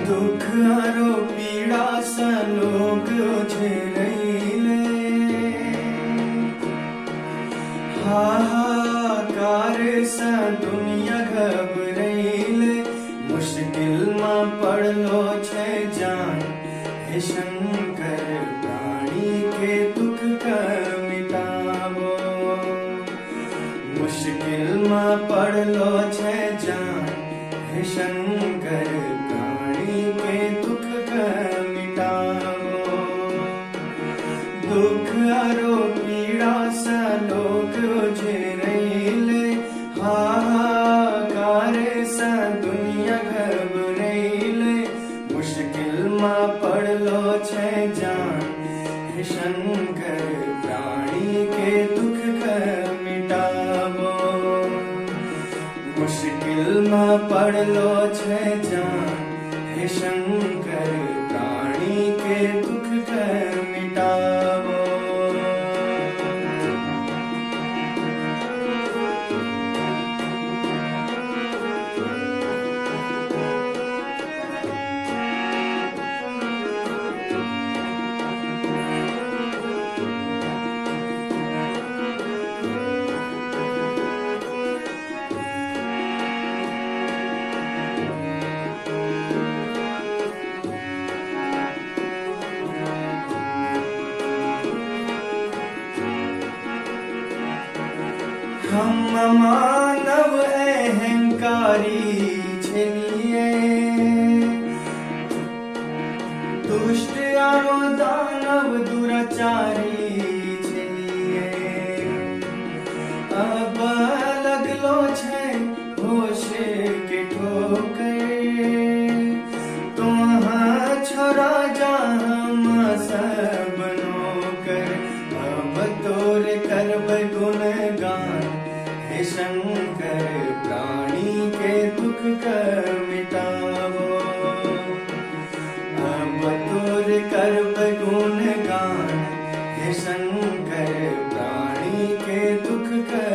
दुख आरो पीड़ा सा लोग झेलैले, हाहाकार सा दुनिया घबरैले। मुश्किल में पड़लो छे जान, हे शंकर प्राणी के दुख का मिटावो। मुश्किल में पड़लो छे जान, हे शंकर प्राणी के दुख का मिटावो। दुख आरो पीड़ा सा लोग झेलैले, हाहाकार सा दुनिया घबरैले। मुश्किल में पड़लो छे जान, हे शंकर प्राणी के दुख का मिटावो। मुश्किल में पड़लो छे जान, हे शंकर प्राणी के दुख का मिटावो। हम मानव अहंकारी छलिए, दुष्ट आरो दानव दुराचारी छलिए। अब लगलो छे होश के ठोकर, तोहाँ छोड़ा जा हम सब नौकर। अब तोर करबै गुणगान, हे शंकर प्राणी के दुख का मिटावो। अब तोर करबै गुणगान, हे शंकर प्राणी के दुख का